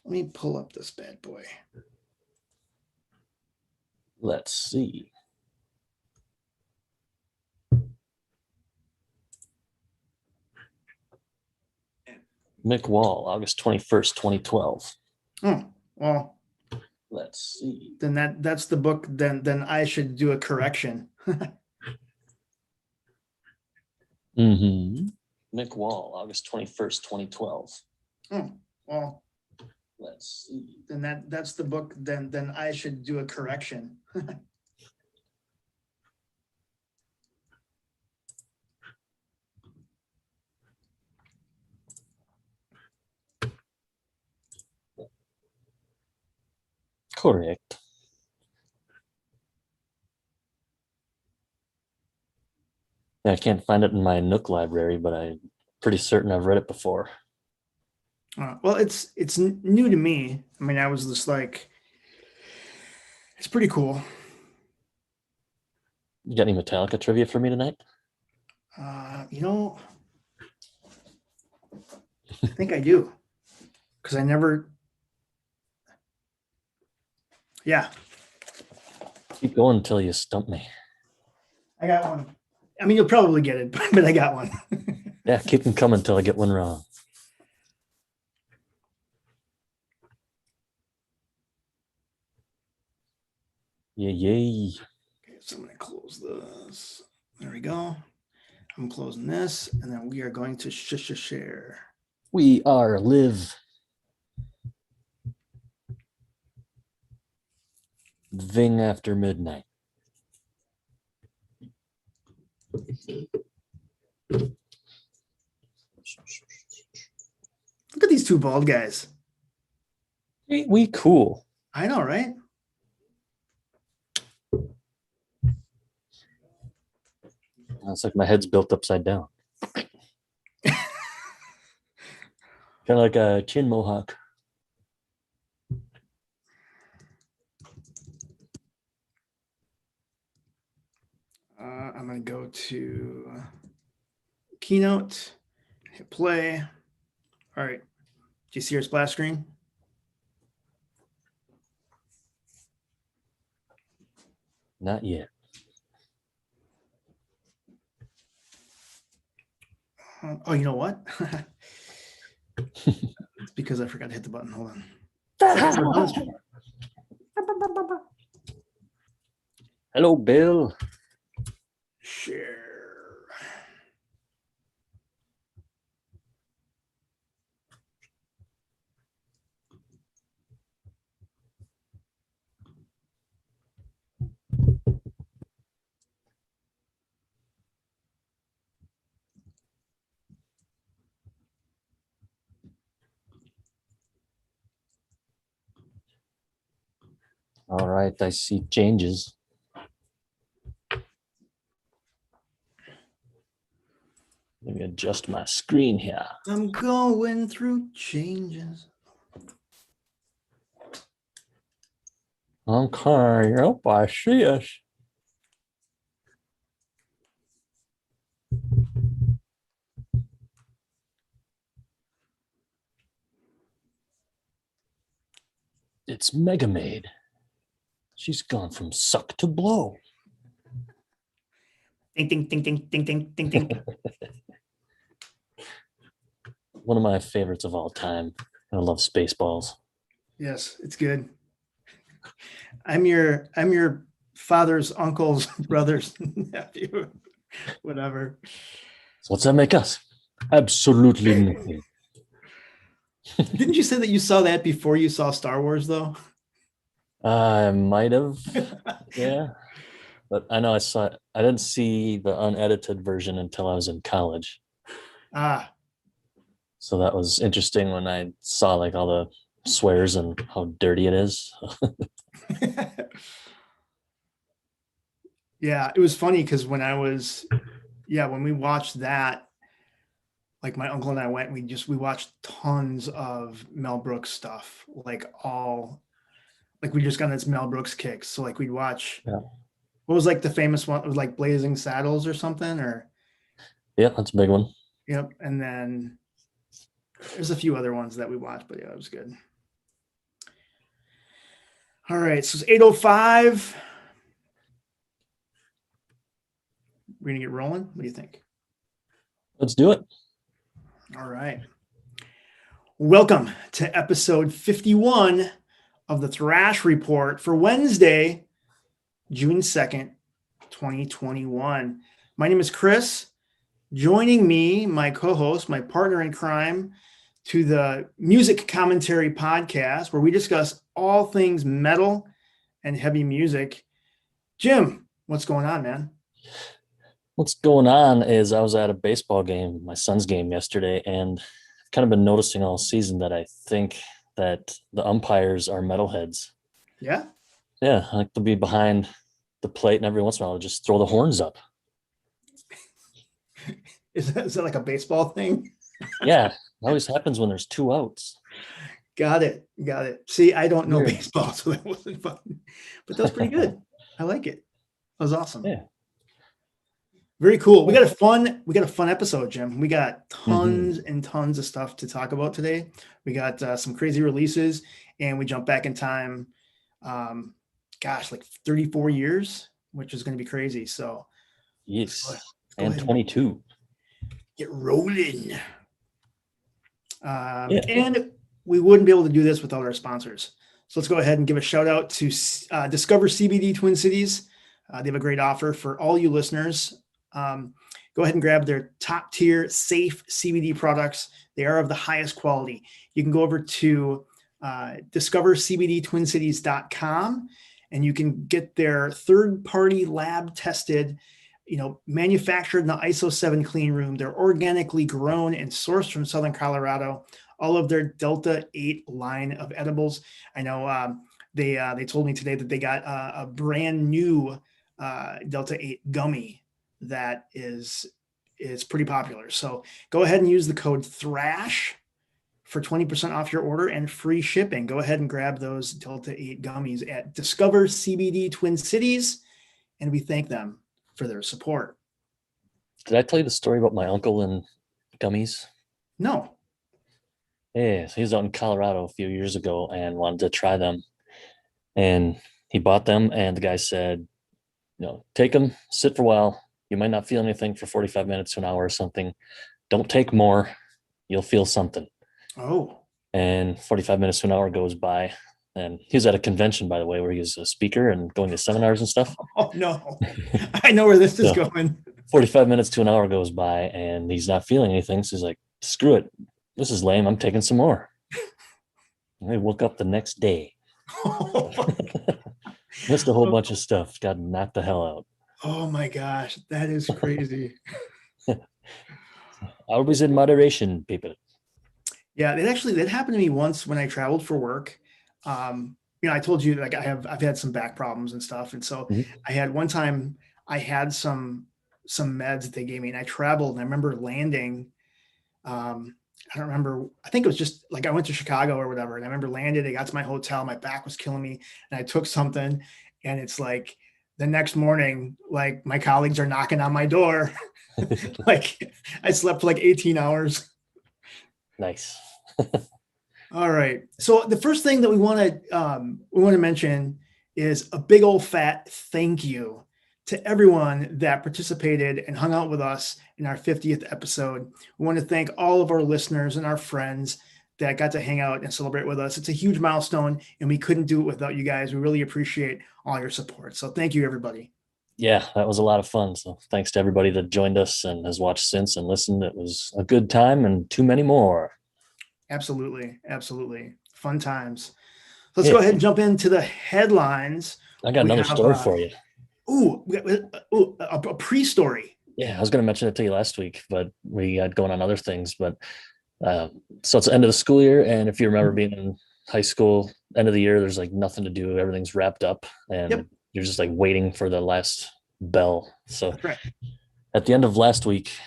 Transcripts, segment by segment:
Let me pull up this bad boy. Let's see. Mick Wall, August 21st, 2012. Oh, well, let's see. Then that's the book. Then I should do a correction. Mm-hmm. Mick Wall, August 21st, 2012. Oh, well, let's see. Then that's the book. Then I should do a correction. Correct. Yeah, I can't find it in my Nook library, but I'm pretty certain I've read it before. Well, it's new to me. I mean, I was just like, it's pretty cool. You got any Metallica trivia for me tonight? You know, I think I do, because I never. Yeah. Keep going until you stump me. I got one. I mean, you'll probably get it, but I got one. Yeah, keep them coming until I get one wrong. Yay. Okay, so I'm going to close this. There we go. I'm closing this, and then we are going to share. We are live. Ving after midnight. Look at these two bald guys. Ain't we cool? I know, right? It's like my head's built upside down. Kind of like a chin mohawk. I'm going to go to Keynote, hit play. All right. Do you see your splash screen? Not yet. Oh, you know what? It's because I forgot to hit the button. Hold on. Hello, Bill. Share. All right, I see changes. Let me adjust my screen here. I'm going through changes. Okay, yep, I see it. It's Mega Maid. She's gone from suck to blow. Ding, ding, ding, ding, ding, ding, ding, ding. One of my favorites of all time. I love Spaceballs. Yes, it's good. I'm your father's uncle's brother's nephew, whatever. So what's that make us? Absolutely nothing. Didn't you say that you saw that before you saw Star Wars, though? I might have, yeah. But I know I saw it. I didn't see the unedited version until I was in college. Ah. So that was interesting when I saw like all the swears and how dirty it is. Yeah, it was funny because when we watched that, like my uncle and I went, we watched tons of Mel Brooks stuff, we just got this Mel Brooks kick. So like we'd watch, what was like the famous one? It was like Blazing Saddles or something, or yeah, that's a big one. Yep. And then there's a few other ones that we watched, but yeah, it was good. All right, so it's 8:05. We're gonna get rolling. What do you think? Let's do it. All right. Welcome to episode 51 of the Thrash Report for Wednesday, June 2nd, 2021. My name is Chris. Joining me, my co-host, my partner in crime, to the Music Commentary Podcast, where we discuss all things metal and heavy music. Jim, what's going on, man? What's going on is I was at a baseball game, my son's game yesterday, and I've kind of been noticing all season that I think that the umpires are metalheads. Yeah? Yeah, I like to be behind the plate, and every once in a while, I'll just throw the horns up. Is that like a baseball thing? Yeah, it always happens when there's two outs. Got it. See, I don't know Weird. baseball, so that wasn't fun. But that's pretty good. I like it. That was awesome. Yeah. Very cool. We got a fun episode, Jim. We got tons and tons of stuff to talk about today. We got some crazy releases, and we jump back in time. Like 34 years, which is going to be crazy. So, Yes, go and ahead. 22. Get rolling. And we wouldn't be able to do this without our sponsors. So let's go ahead and give a shout out to Discover CBD Twin Cities. They have a great offer for all you listeners. Go ahead and grab their top tier safe CBD products. They are of the highest quality. You can go over to discovercbdtwincities.com and you can get their third-party lab tested, manufactured in the ISO 7 clean room. They're organically grown and sourced from Southern Colorado. All of their Delta 8 line of edibles. I know they told me today that they got a brand new Delta 8 gummy that is pretty popular. So go ahead and use the code THRASH for 20% off your order and free shipping. Go ahead and grab those Delta 8 gummies at Discover CBD Twin Cities, and we thank them for their support. Did I tell you the story about my uncle and gummies? No. Yeah, so he was out in Colorado a few years ago and wanted to try them. And he bought them, and the guy said, take them, sit for a while. You might not feel anything for 45 minutes to an hour or something. Don't take more. You'll feel something. Oh. And 45 minutes to an hour goes by. And he was at a convention, by the way, where he was a speaker and going to seminars and stuff. Oh, no. I know where this is going. 45 minutes to an hour goes by, and he's not feeling anything. So he's like, screw it. This is lame. I'm taking some more. And I woke up the next day. Missed a whole bunch of stuff. Got knocked the hell out. Oh my gosh, that is crazy. Always in moderation, people. Yeah, that happened to me once when I traveled for work. I told you like I've had some back problems and stuff, and so I had one time I had some meds that they gave me, and I traveled, and I remember landing. I don't remember. I think it was just like I went to Chicago or whatever, and I remember landed. I got to my hotel. My back was killing me, and I took something, and it's like the next morning, like my colleagues are knocking on my door. Like I slept for like 18 hours. Nice. All right. So the first thing that we want to mention is a big old fat thank you to everyone that participated and hung out with us in our 50th episode. We want to thank all of our listeners and our friends that got to hang out and celebrate with us. It's a huge milestone, and we couldn't do it without you guys. We really appreciate all your support. So thank you, everybody. Yeah, that was a lot of fun. So thanks to everybody that joined us and has watched since and listened. It was a good time and too many more. Absolutely. Fun times. Let's go ahead and jump into the headlines. I got another story for you. A pre-story. Yeah, I was going to mention it to you last week, but we had going on other things. But so it's the end of the school year. And if you remember being in high school, end of the year, there's like nothing to do. Everything's wrapped up and you're just like waiting for the last bell. So at the end of last week,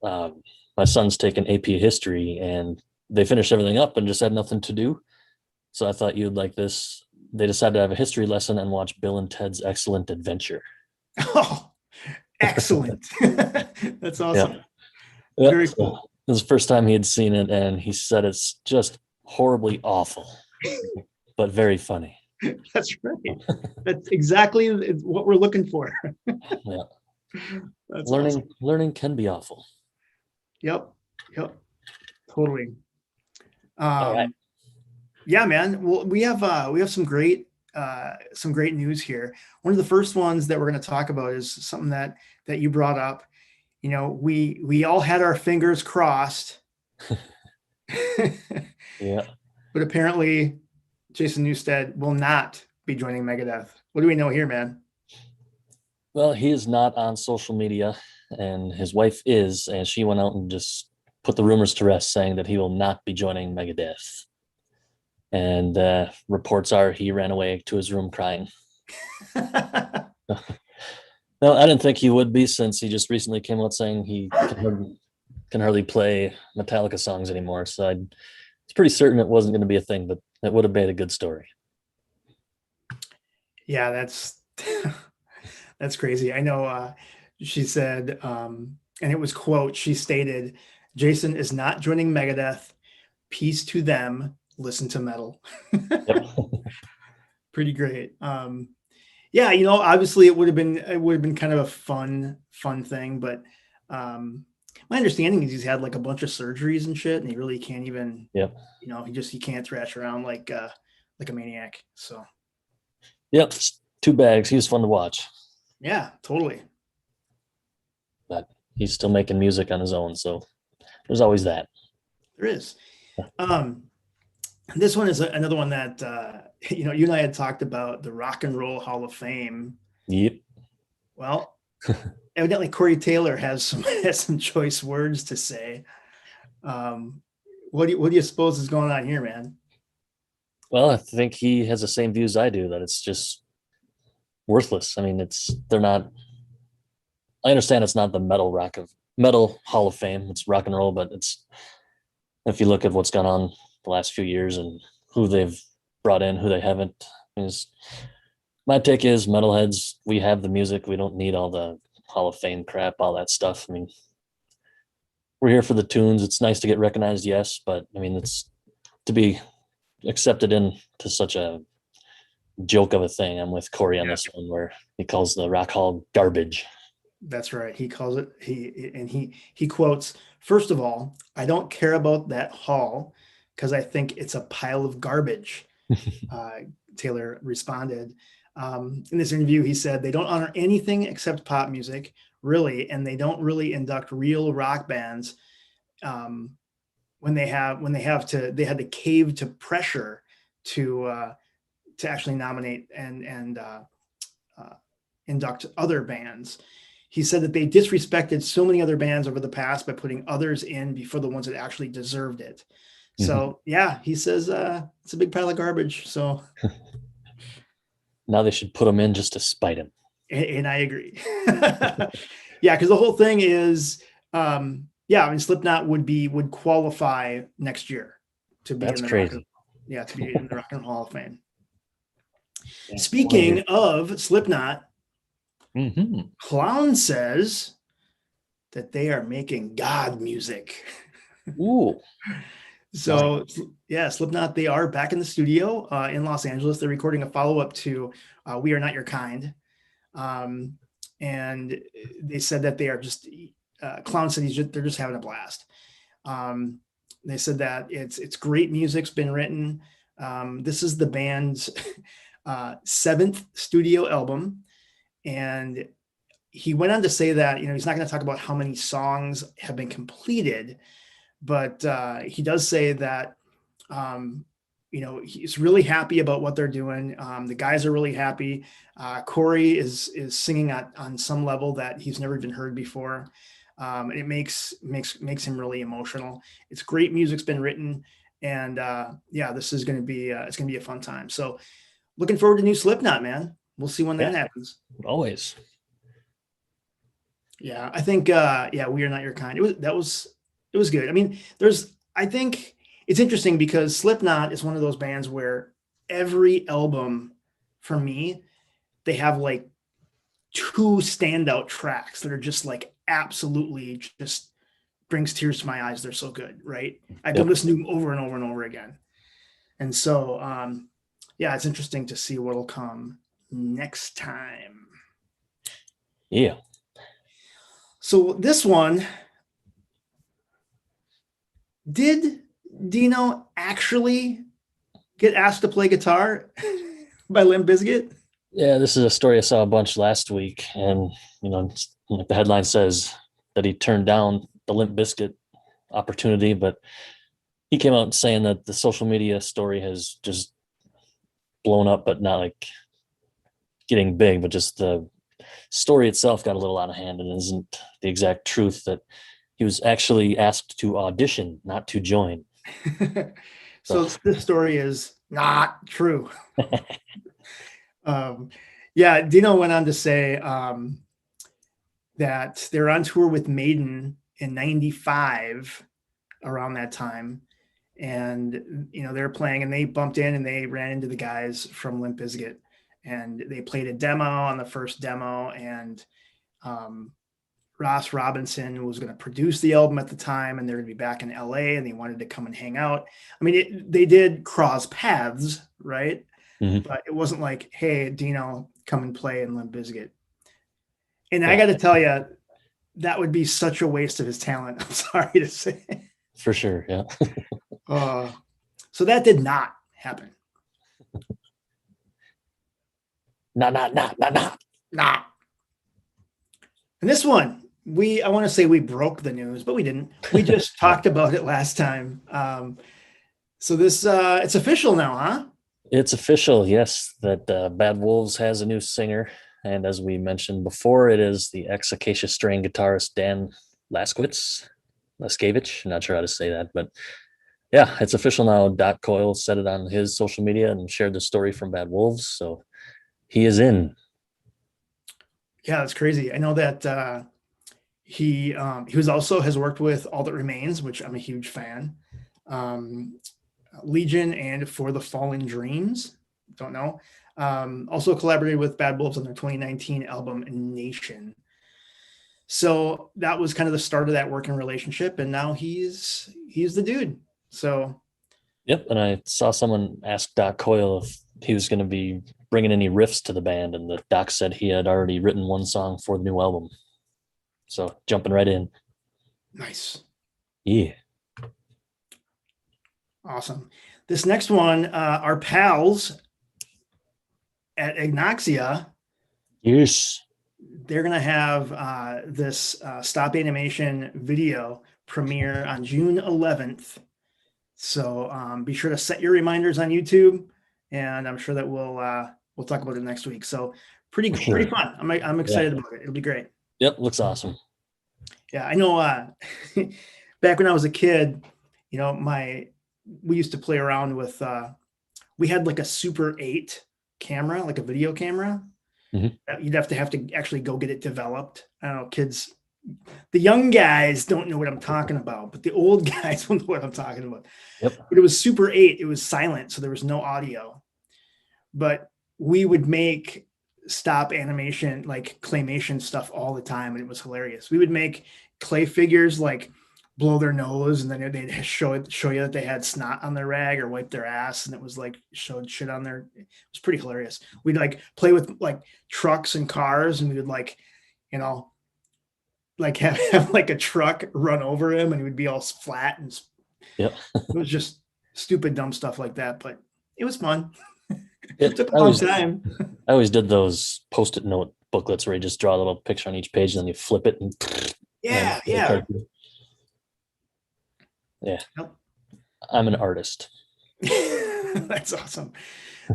my son's taken AP history and they finished everything up and just had nothing to do. So I thought you'd like this. They decided to have a history lesson and watch Bill and Ted's Excellent Adventure. Oh, excellent. That's awesome. Yeah. Very cool. It was the first time he had seen it, and he said it's just horribly awful, but very funny. That's right. That's exactly what we're looking for. Yeah. That's Learning awesome. learning can be awful. Yep. Yep. Totally. All right. Yeah, man. Well, we have some great news here. One of the first ones that we're going to talk about is something that you brought up. You know, we all had our fingers crossed, Yeah. but apparently Jason Newsted will not be joining Megadeth. What do we know here, man? Well, he is not on social media, and his wife is, and she went out and just put the rumors to rest, saying that he will not be joining Megadeth. And reports are he ran away to his room crying. No, I didn't think he would be, since he just recently came out saying he can hardly play Metallica songs anymore. So I was pretty certain it wasn't going to be a thing, but it would have made a good story. Yeah, that's crazy. I know she said, and it was quote, she stated, Jason is not joining Megadeth. Peace to them. Listen to metal. Yep. Pretty great. Yeah, you know, obviously it would have been kind of a fun thing, but my understanding is he's had like a bunch of surgeries and shit, and he really can't even, Yep. you know, he can't thrash around like a maniac. So Yep. Two bags. He was fun to watch, yeah, totally. but he's still making music on his own. So there's always that. There is. Um, this one is another one that you know, you and I had talked about the Rock and Roll Hall of Fame. Yep. Well, evidently Corey Taylor has some has some choice words to say. What do you suppose is going on here, man? Well, I think he has the same views I do, that it's just worthless. I mean, they're not. I understand it's not the metal Hall of Fame. It's rock and roll, but it's, if you look at what's gone on the last few years and who they've brought in, who they haven't. Is my take is metalheads. We have the music. We don't need all the Hall of Fame crap, all that stuff. I mean, we're here for the tunes. It's nice to get recognized, yes, but I mean, it's to be accepted into such a joke of a thing. I'm with Corey on Yeah, this one, where he calls the Rock Hall garbage. that's right. He calls it he quotes, first of all, I don't care about that hall because I think it's a pile of garbage. Uh, Taylor responded. In this interview, he said they don't honor anything except pop music, really, and they don't really induct real rock bands. Um, they had to cave to pressure to actually nominate and uh, induct other bands. He said that they disrespected so many other bands over the past by putting others in before the ones that actually deserved it. So yeah, he says it's a big pile of garbage. So Now they should put him in just to spite him. and I agree. Yeah, because the whole thing is, yeah, I mean, Slipknot would qualify next year to be That's in the crazy. to be in the Rock and Roll Hall of Fame. Yeah. Speaking of Slipknot, Mm-hmm. Clown says that they are making God music. Ooh. So yeah, Slipknot, they are back in the studio in Los Angeles. They're recording a follow-up to We Are Not Your Kind. And they said that they are just Clown said they're just having a blast. They said that it's great music's been written. This is the band's seventh studio album, and he went on to say that, you know, he's not going to talk about how many songs have been completed, but he does say that you know, he's really happy about what they're doing. The guys are really happy. Corey is singing on some level that he's never even heard before. It makes him really emotional. It's great music's been written, and yeah, this is going to be it's going to be a fun time. So looking forward to new Slipknot, man. We'll see when that happens. Always. Yeah, I think yeah, We Are Not Your Kind. It was good. I mean, I think it's interesting because Slipknot is one of those bands where every album for me, they have like two standout tracks that are just like absolutely just brings tears to my eyes. They're so good, right? I can listen to them over and over and over again. And so yeah, it's interesting to see what'll come next time. Yeah. So this one, did Dino actually get asked to play guitar by Limp Bizkit? Yeah, this is a story I saw a bunch last week, and like the headline says that he turned down the Limp Bizkit opportunity, but he came out saying that the social media story has just blown up, but not like getting big, but just the story itself got a little out of hand and isn't the exact truth, that he was actually asked to audition, not to join. So So this story is not true. Yeah, Dino went on to say that they're on tour with Maiden in '95 around that time. And, they're playing and they bumped in and they ran into the guys from Limp Bizkit and they played a demo on the first demo. And Ross Robinson was going to produce the album at the time and they're going to be back in LA and they wanted to come and hang out. I mean, they did cross paths, right? Mhm. But it wasn't like, hey, Dino, come and play in Limp Bizkit. And Yeah. I got to tell you, that would be such a waste of his talent. I'm sorry to say. For sure. Yeah. So that did not happen. Nah. And this one, I want to say we broke the news, but we didn't. We just talked about it last time. So this, it's official now, huh? It's official, yes, that Bad Wolves has a new singer. And as we mentioned before, it is the ex-Acacia Strain guitarist Dan Leskavich. I'm not sure how to say that, but yeah, it's official now. Dot Coyle said it on his social media and shared the story from Bad Wolves. So he is in. Yeah, that's crazy. I know that he was also has worked with All That Remains, which I'm a huge fan. Legion and For the Fallen Dreams. Don't know. Also collaborated with Bad Wolves on their 2019 album Nation. So that was kind of the start of that working relationship, and now he's the dude. So Yep, and I saw someone ask Doc Coyle if he was going to be bringing any riffs to the band, and the Doc said he had already written one song for the new album. So jumping right in. nice. Yeah. Awesome. This next one, our pals at Ignaxia, Yes. they're going to have this stop animation video premiere on June 11th. So be sure to set your reminders on YouTube, and I'm sure that we'll talk about it next week. So pretty fun. I'm excited about it. It'll be great. Yep, looks awesome. Yeah, I know. Back when I was a kid, we used to play around with. We had like a Super 8 camera, like a video camera. Mm-hmm. You'd have to actually go get it developed. I don't know, kids. The young guys don't know what I'm talking about, but the old guys don't know what I'm talking about. Yep. But it was Super 8. It was silent, so there was no audio. But we would make stop animation, like claymation stuff all the time, and it was hilarious. We would make clay figures like blow their nose, and then they'd show you that they had snot on their rag or wipe their ass, and it was like showed shit on their. It was pretty hilarious. We'd like play with like trucks and cars, and we would like have like a truck run over him and he would be all flat and Yep. It was just stupid, dumb stuff like that, but it was fun. It took a long time. I always did those Post-it note booklets where you just draw a little picture on each page and then you flip it and Yeah. Yeah. Yep. I'm an artist. That's awesome.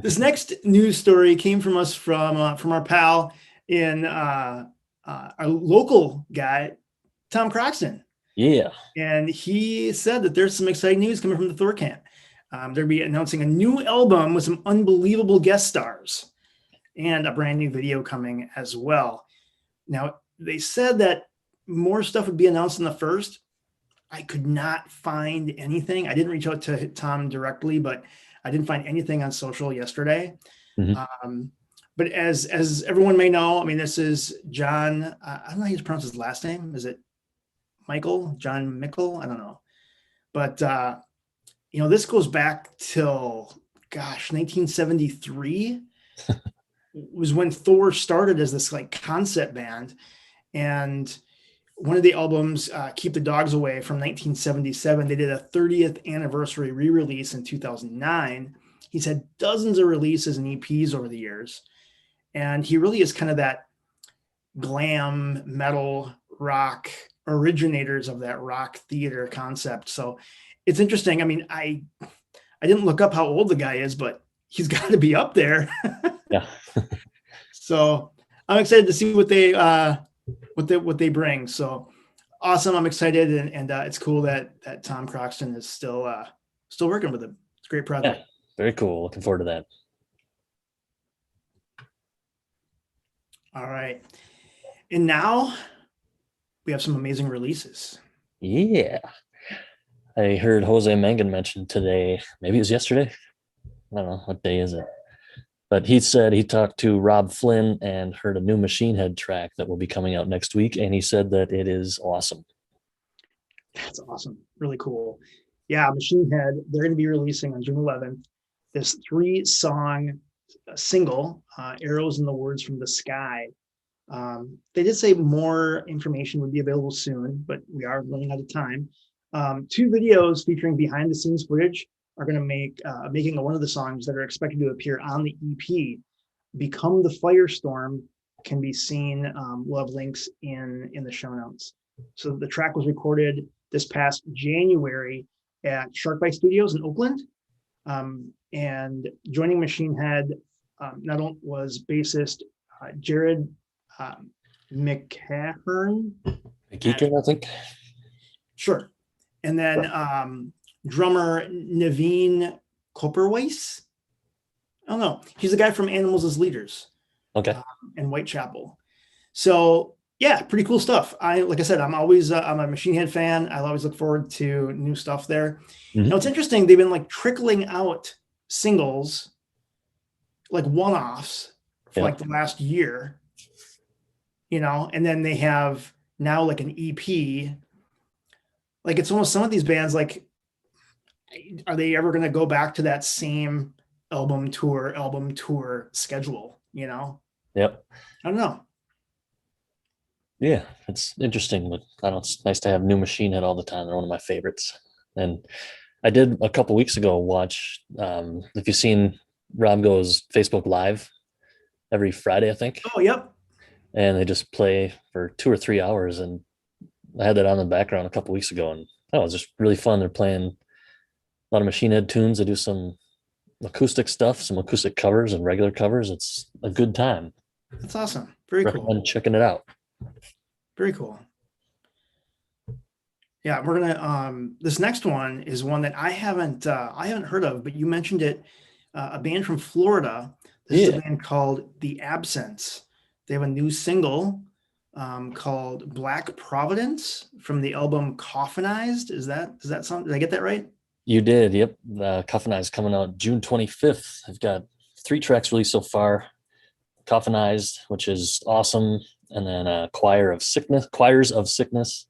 This next news story came from us from our pal in our local guy, Tom Croxton. Yeah. And he said that there's some exciting news coming from the Thrash Camp. They'll be announcing a new album with some unbelievable guest stars and a brand new video coming as well. Now, they said that more stuff would be announced in the first. I could not find anything. I didn't reach out to Tom directly, but I didn't find anything on social yesterday. Mm-hmm. But as everyone may know, I mean, this is John. I don't know how you pronounce his last name. Is it Michael? John Mickle? I don't know. But, this goes back till gosh, 1973 was when Thor started as this like concept band. And one of the albums, Keep the Dogs Away from 1977, they did a 30th anniversary re-release in 2009. He's had dozens of releases and EPs over the years. And he really is kind of that glam metal rock originators of that rock theater concept. So it's interesting. I mean, I didn't look up how old the guy is, but he's got to be up there. Yeah. So I'm excited to see what they bring. So awesome. I'm excited. And it's cool that Tom Croxton is still working with him. It's a great project. Yeah, very cool. Looking forward to that. All right. And now we have some amazing releases. Yeah. I heard Jose Mangan mention today, maybe it was yesterday. I don't know, what day is it? But he said he talked to Rob Flynn and heard a new Machine Head track that will be coming out next week. And he said that it is awesome. That's awesome. Really cool. Yeah, Machine Head, they're going to be releasing on June 11th this 3-song single, Arrows in the Words from the Sky. They did say more information would be available soon, but we are running out of time. 2 videos featuring behind the scenes footage are going to make making one of the songs that are expected to appear on the EP. Become the Firestorm can be seen. We'll have links in the show notes. So the track was recorded this past January at Sharkbite Studios in Oakland. And joining Machine Head not only was bassist Jared McCahern. McEachern, I think. Sure. And then drummer Naveen Copperweiss. I don't know. He's the guy from Animals as Leaders. Okay. And Whitechapel. So yeah, pretty cool stuff. Like I said, I'm a Machine Head fan. I always look forward to new stuff there. Mm-hmm. Now it's interesting. They've been like trickling out singles, like one-offs for like the last year, and then they have now like an EP. Like it's almost some of these bands, like, are they ever going to go back to that same album tour schedule? Yep. I don't know. Yeah, it's interesting, but I don't know, it's nice to have new Machine Head all the time. They're one of my favorites. And I did a couple weeks ago watch, if you've seen Rob goes Facebook Live every Friday, I think. Oh, yep. And they just play for 2 or 3 hours. And I had that on the background a couple weeks ago, and it was just really fun. They're playing a lot of Machine Head tunes. They do some acoustic stuff, some acoustic covers and regular covers. It's a good time. That's awesome. Very Recommend cool. checking it out. Very cool. Yeah, we're gonna. This next one is one that I haven't heard of, but you mentioned it. A band from Florida. This is a band called The Absence. They have a new single called Black Providence from the album Coffinized. Is that something? Did I get that right? You did. Yep. Coffinized coming out June 25th. I've got 3 tracks released so far. Coffinized, which is awesome, and then Choirs of Sickness,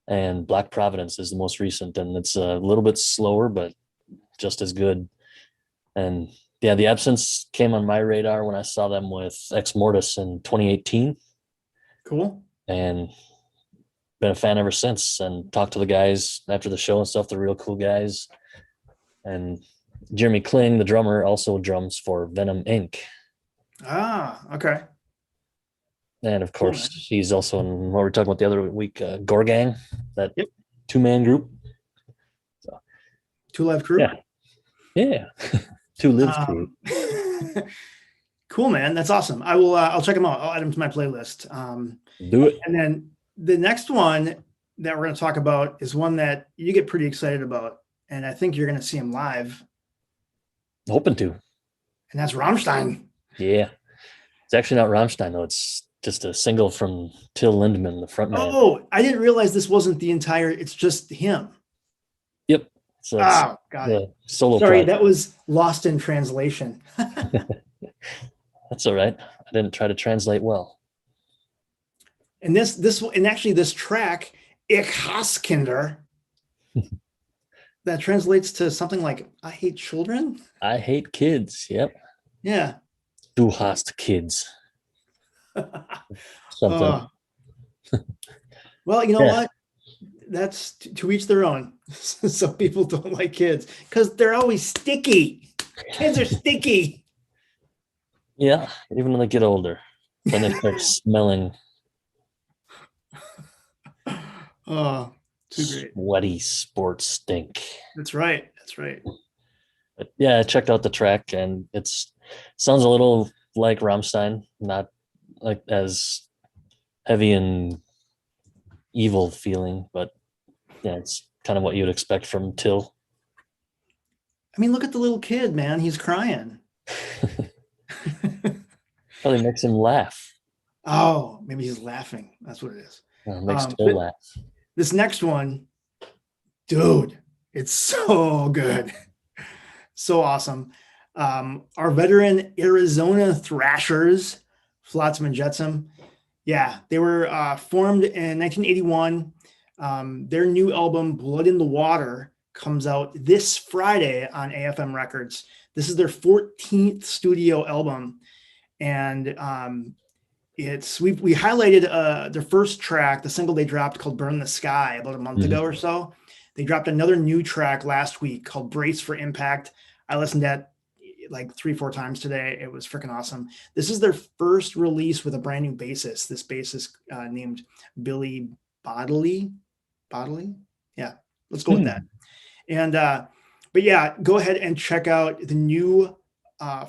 and Black Providence is the most recent, and it's a little bit slower, but just as good. And yeah, The Absence came on my radar when I saw them with Ex Mortis in 2018. Cool. And been a fan ever since, and talked to the guys after the show and stuff. They're real cool guys. And Jeremy Kling, the drummer, also drums for Venom Inc. Ah, okay. And of course, he's also in what we were talking about the other week, Gorgang, that 2-man group. So, 2 Live Crew. Yeah. 2 Live Crew. Cool, man. That's awesome. I will. I'll check them out. I'll add them to my playlist. Do it. And then the next one that we're going to talk about is one that you get pretty excited about, and I think you're going to see him live. Hoping to. And that's Rammstein. Yeah. It's actually not Rammstein, though. It's just a single from Till Lindemann, the frontman. Oh, I didn't realize this wasn't the entire. It's just him. Yep. So got it. Solo. Sorry, project. That was lost in translation. That's all right. I didn't try to translate well. And this track, Ich hasse Kinder. that translates to something like "I hate children." I hate kids. Yep. Yeah. Du hast kids. Something. uh, well, you know Yeah. what? That's to each their own. Some people don't like kids because they're always sticky. Kids are sticky. Yeah. Even when they get older, then they start smelling Oh, too great. sweaty sports stink. That's right. That's right. But yeah, I checked out the track and sounds a little like Rammstein, not like as heavy and evil feeling, but yeah, it's kind of what you'd expect from Till. I mean, look at the little kid, man. He's crying. Probably makes him laugh. Oh, maybe he's laughing. That's what it is. Makes Till laugh. This next one, dude, it's so good. So awesome. Our veteran Arizona Thrashers, Flotsam and Jetsam. Yeah, they were formed in 1981. Their new album, Blood in the Water, comes out this Friday on AFM Records. This is their 14th studio album. And we highlighted their first track, the single they dropped called Burn the Sky about a month ago or so. They dropped another new track last week called Brace for Impact. I listened to that like 3-4 times today. It was freaking awesome. This is their first release with a brand new bassist. This bassist named Billy Bodley. Yeah, let's go with that. And but yeah, go ahead and check out the new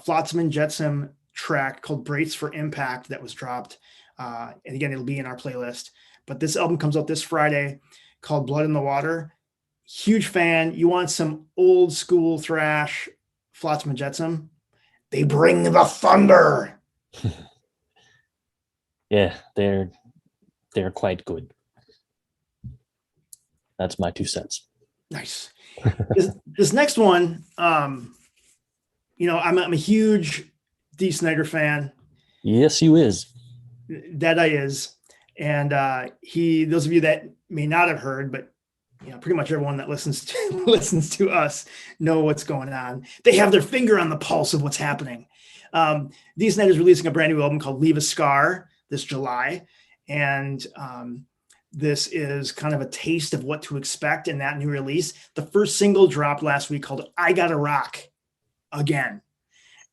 Flotsam and Jetsam track called Brace for Impact that was dropped. And again, it'll be in our playlist. But this album comes out this Friday called Blood in the Water. Huge fan. You want some old school thrash, Flotsam and Jetsam? They bring the thunder. Yeah, they're quite good. That's my 2 cents. Nice. This next one, you know, I'm a huge Dee Snider fan. Yes, you is. That I is. And those of you that may not have heard, but you know, pretty much everyone that listens to us know what's going on. They have their finger on the pulse of what's happening. Dee Snider is releasing a brand new album called Leave a Scar this July. And this is kind of a taste of what to expect in that new release. The first single dropped last week called I Gotta Rock Again.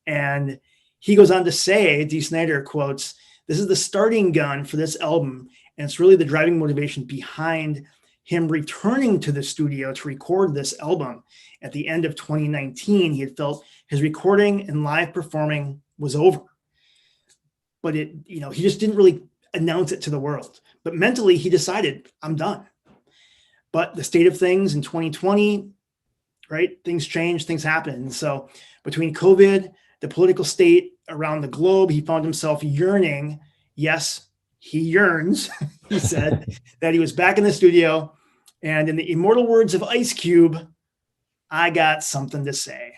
And he goes on to say, Dee Snider quotes, "This is the starting gun for this album. And it's really the driving motivation behind him returning to the studio to record this album. At the end of 2019, he had felt his recording and live performing was over. But he just didn't really announce it to the world. But mentally, he decided, I'm done. But the state of things in 2020, right? Things change, things happen. And so between COVID, the political state around the globe, he found himself yearning. Yes, he yearns, he said, that he was back in the studio. And in the immortal words of Ice Cube, I got something to say.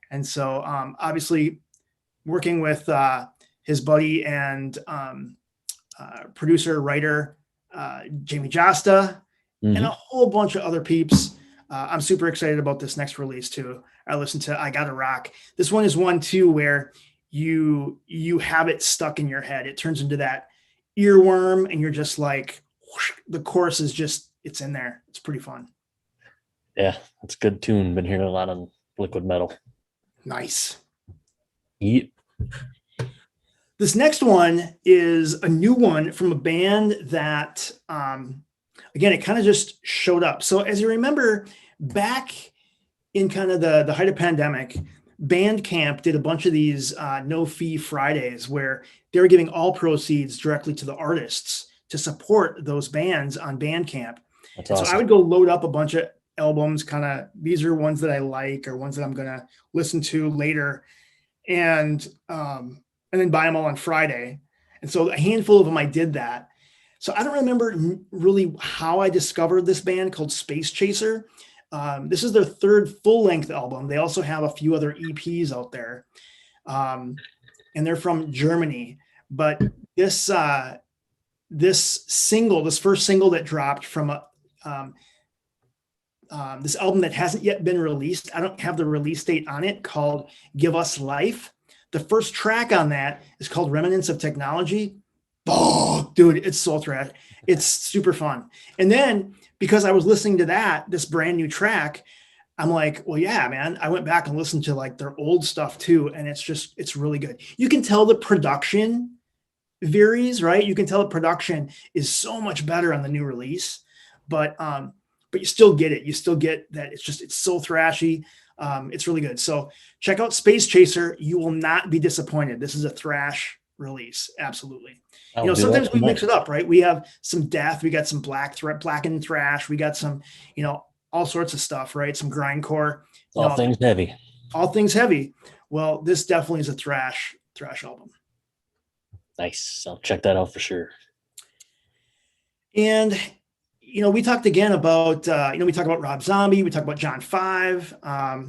And so obviously working with his buddy and producer, writer, Jamie Josta, and a whole bunch of other peeps. I'm super excited about this next release too. I listened to I Gotta Rock. This one is one too where you have it stuck in your head. It turns into that earworm and you're just like, whoosh, the chorus is just, it's in there. It's pretty fun. Yeah, it's a good tune. Been hearing a lot on Liquid Metal. Nice. Yep. This next one is a new one from a band that, again, it kind of just showed up. So as you remember, back in kind of the height of pandemic, Bandcamp did a bunch of these no-fee Fridays where they were giving all proceeds directly to the artists to support those bands on Bandcamp. That's awesome. So I would go load up a bunch of albums, kind of, these are ones that I like or ones that I'm going to listen to later. And then buy them all on Friday. And so a handful of them, I did that. So I don't remember really how I discovered this band called Space Chaser. This is their third full-length album. They also have a few other EPs out there. And they're from Germany. But this first single that dropped from this album that hasn't yet been released. I don't have the release date on it, called Give Us Life. The first track on that is called Remnants of Technology. Oh, dude, it's soul thrash. It's super fun. And then because I was listening to this brand new track, I'm like, well, yeah, man. I went back and listened to like their old stuff too. And it's really good. You can tell the production varies, right? You can tell the production is so much better on the new release, but you still get it. You still get that it's so thrashy. It's really good. So check out Space Chaser. You will not be disappointed. This is a thrash release. Absolutely. Sometimes we mix it up, right? We have some death, we got some blackened thrash, we got some, all sorts of stuff, right? Some grindcore. All things heavy. All things heavy. Well, this definitely is a thrash album. Nice. I'll check that out for sure. And we talked again about we talk about Rob Zombie, we talk about John 5, and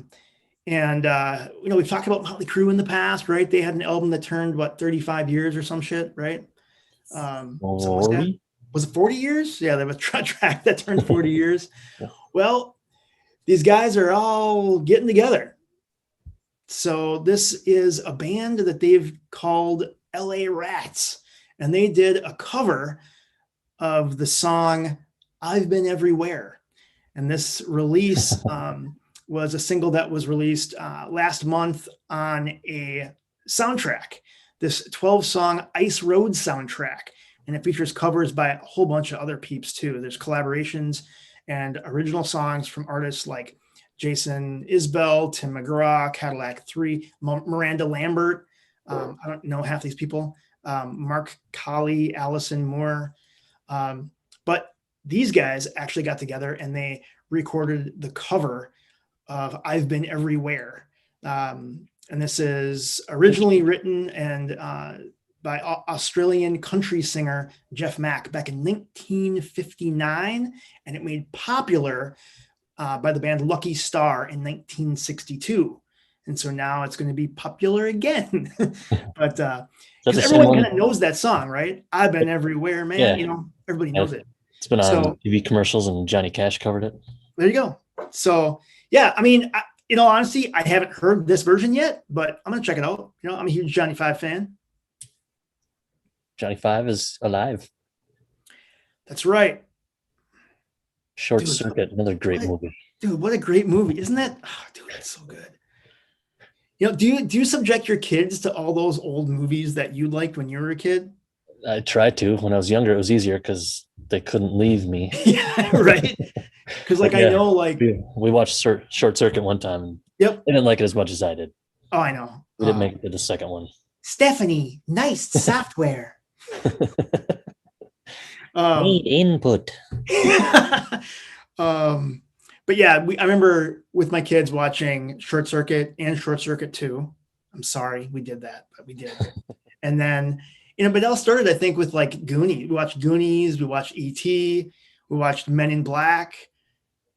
we've talked about Motley Crue in the past, right? They had an album that turned 35 years or some shit, right? 40? Was it 40 years? Yeah, there was a track that turned 40 years. Well, these guys are all getting together. So this is a band that they've called LA Rats, and they did a cover of the song I've Been Everywhere. And this release was a single that was released last month on a soundtrack, this 12-song Ice Road soundtrack. And it features covers by a whole bunch of other peeps too. There's collaborations and original songs from artists like Jason Isbell, Tim McGraw, Cadillac 3, Miranda Lambert. I don't know half these people. Mark Colley, Allison Moore. But these guys actually got together and they recorded the cover of I've Been Everywhere. And this is originally written and by Australian country singer Jeff Mack back in 1959, and it made popular by the band Lucky Star in 1962. And so now it's going to be popular again. But because everyone kind of knows that song, right? I've Been Everywhere, man. Yeah. Everybody knows it. It's been on TV commercials and Johnny Cash covered it. There you go. So, yeah, I mean, in all honesty, I haven't heard this version yet, but I'm going to check it out. I'm a huge Johnny 5 fan. Johnny 5 is alive. That's right. Short Circuit, another great movie. Dude, what a great movie. Isn't that? Oh, dude, it's so good. Do you subject your kids to all those old movies that you liked when you were a kid? I tried to. When I was younger, it was easier because they couldn't leave me. Yeah, right. Because I know we watched Short Circuit one time. And yep. They didn't like it as much as I did. Oh, I know. We didn't make it to the second one. Stephanie, nice software. Need input. But yeah, I remember with my kids watching Short Circuit and Short Circuit 2. I'm sorry we did that, but we did. And then, but it all started, I think, with like Goonies. We watched Goonies, we watched E.T., we watched Men in Black.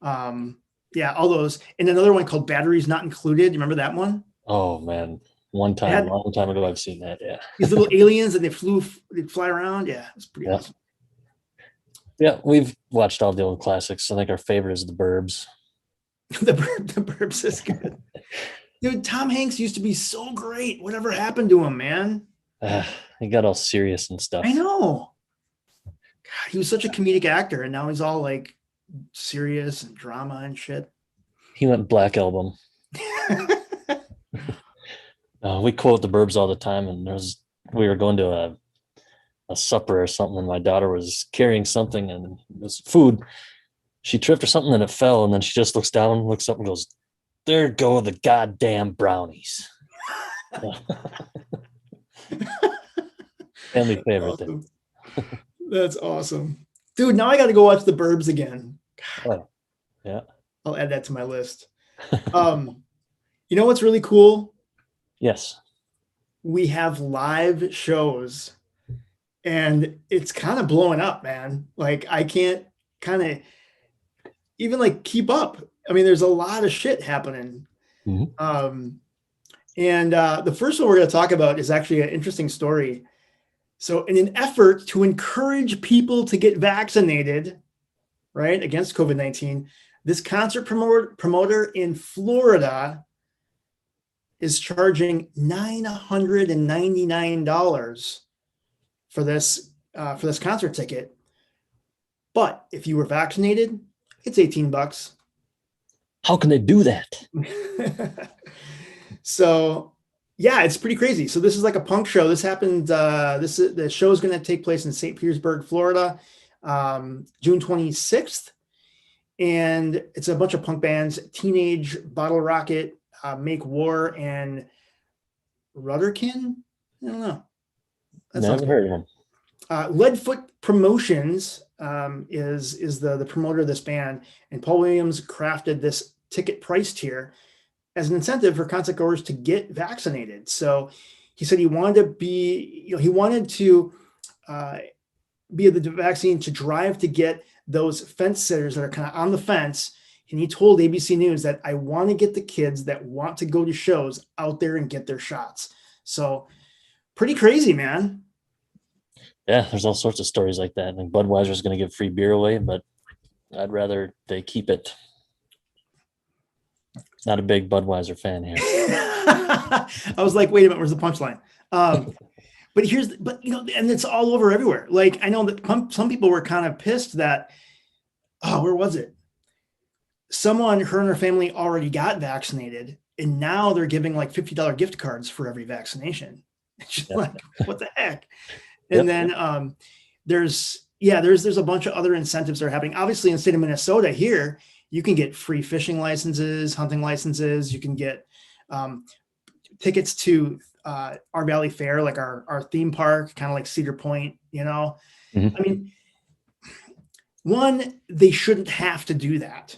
Yeah, all those. And another one called Batteries Not Included. You remember that one? Oh, man. Long time ago, I've seen that. Yeah. These little aliens and they'd fly around. Yeah, it's pretty awesome. Yeah, we've watched all the old classics. I think our favorite is The Burbs. The Burbs is good. Dude, Tom Hanks used to be so great. Whatever happened to him, man? He got all serious and stuff. I know. God, he was such a comedic actor, and now he's all like serious and drama and shit. He went Black Album. We quote The Burbs all the time, and we were going to a supper or something, and my daughter was carrying something, and it was food. She tripped or something, and it fell, and then she just looks down, looks up, and goes, "There go the goddamn brownies." Family favorite. Awesome. That's awesome, dude. Now I got to go watch The Burbs again. Oh, yeah, I'll add that to my list. You know what's really cool? Yes, we have live shows, and it's kind of blowing up, man. Like I can't kind of even like keep up. I mean, there's a lot of shit happening. Mm-hmm. And the first one we're going to talk about is actually an interesting story. So in an effort to encourage people to get vaccinated, right, against COVID-19, This concert promoter in Florida is charging $999 for this concert ticket. But if you were vaccinated, it's $18. How can they do that? So yeah, it's pretty crazy. So this is like a punk show. This happened. The show is going to take place in St. Petersburg, Florida, June 26th, and it's a bunch of punk bands: Teenage Bottle Rocket, Make War, and Rudderkin. I don't know. Never heard of them. Leadfoot Promotions is the promoter of this band, and Paul Williams crafted this ticket price tier as an incentive for concert goers to get vaccinated. So he said he wanted to be the vaccine to drive to get those fence sitters that are kind of on the fence. And he told ABC News that I want to get the kids that want to go to shows out there and get their shots. So pretty crazy, man. Yeah, there's all sorts of stories like that. And Budweiser's going to give free beer away, but I'd rather they keep it. Not a big Budweiser fan here. I was like, wait a minute, where's the punchline? But and it's all over everywhere. Like, I know that some people were kind of pissed that, where was it? Her and her family already got vaccinated, and now they're giving like $50 gift cards for every vaccination. It's just like, what the heck? And then there's a bunch of other incentives that are happening. Obviously, in the state of Minnesota here, you can get free fishing licenses, hunting licenses. You can get tickets to our Valley Fair, like our theme park, kind of like Cedar Point, Mm-hmm. I mean, one, they shouldn't have to do that.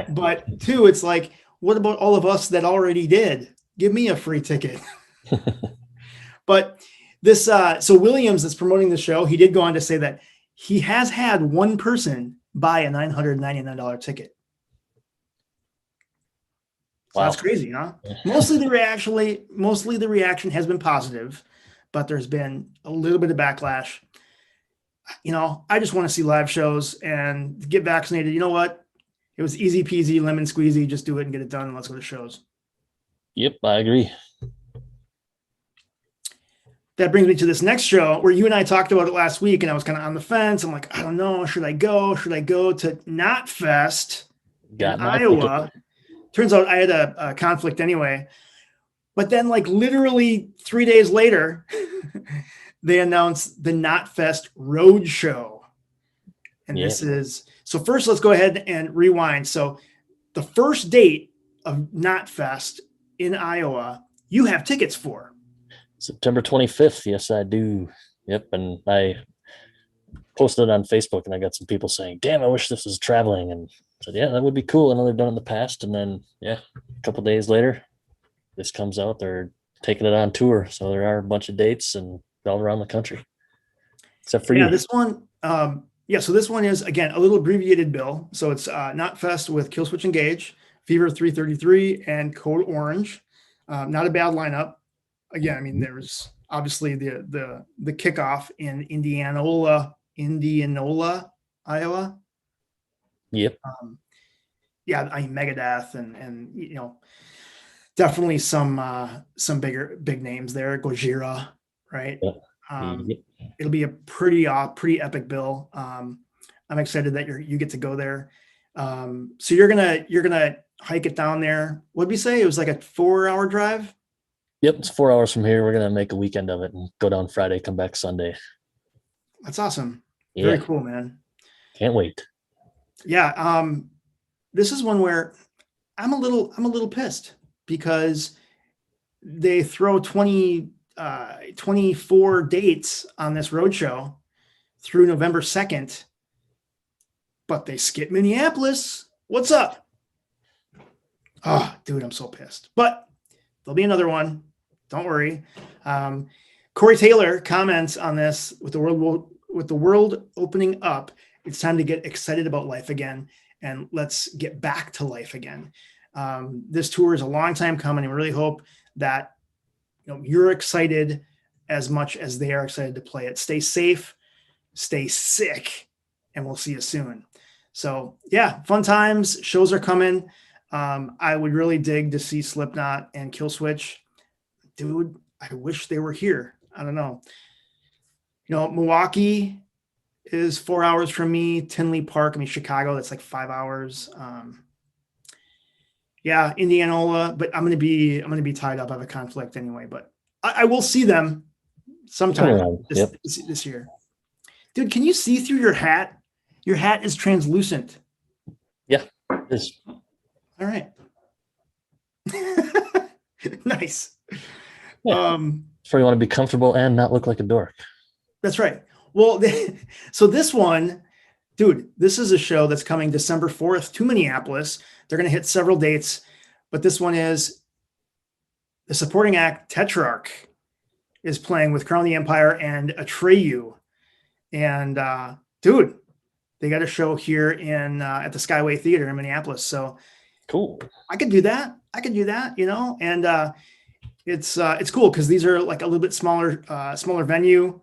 But two, it's like, what about all of us that already did? Give me a free ticket. But this, so Williams that's promoting the show, he did go on to say that he has had one person buy a $999 ticket. So That's crazy, huh? Mostly the reaction has been positive, but there's been a little bit of backlash. I just want to see live shows and get vaccinated. You know what? It was easy peasy, lemon squeezy. Just do it and get it done, and let's go to shows. Yep, I agree. That brings me to this next show where you and I talked about it last week, and I was kind of on the fence. I'm like, I don't know. Should I go? Should I go to Knotfest in Iowa? Turns out I had a conflict anyway. But then, like, literally 3 days later, they announced the Knotfest Road Show. And this is, so first let's go ahead and rewind. So the first date of Knotfest in Iowa, you have tickets for. September 25th. Yes, I do. Yep. And I posted it on Facebook, and I got some people saying, damn, I wish this was traveling. And I said, yeah, that would be cool. I know they've done it in the past. And then, a couple of days later, this comes out. They're taking it on tour. So there are a bunch of dates and all around the country. Except for you. This one, so this one is, again, a little abbreviated bill. So it's Knotfest with Killswitch Engage, Fever 333, and Code Orange. Not a bad lineup. Again, I mean, there's obviously the kickoff in Indianola, Iowa. Yep. I mean, Megadeth and definitely some big names there. Gojira, right? Yep. It'll be a pretty epic bill. I'm excited that you get to go there. So you're gonna hike it down there. What'd we say? It was like a 4-hour drive. Yep, it's 4 hours from here. We're gonna make a weekend of it and go down Friday, come back Sunday. That's awesome. Yeah. Very cool, man. Can't wait. Yeah. This is one where I'm a little pissed because they throw 24 dates on this roadshow through November 2nd, but they skip Minneapolis. What's up? Oh, dude, I'm so pissed. But there'll be another one. Don't worry. Corey Taylor comments on this with the world opening up. It's time to get excited about life again, and let's get back to life again. This tour is a long time coming, and we really hope that you're excited as much as they are excited to play it. Stay safe, stay sick, and we'll see you soon. So yeah, fun times. Shows are coming. I would really dig to see Slipknot and Killswitch. Dude, I wish they were here. I don't know. Milwaukee is 4 hours from me. Tinley Park, Chicago, that's like 5 hours. Yeah, Indianola, but I'm gonna be tied up. I have a conflict anyway, but I will see them sometime this year. Dude, can you see through your hat? Your hat is translucent. Yeah, it is. All right. Nice. Yeah. So you want to be comfortable and not look like a dork. That's right. Well, so this one, dude, this is a show that's coming December 4th to Minneapolis. They're going to hit several dates, but this one is the supporting act Tetrarch is playing with Crown the Empire and Atreyu. And dude, they got a show here in at the Skyway Theater in Minneapolis. So cool. I could do that. And it's cool because these are like a little bit smaller venue.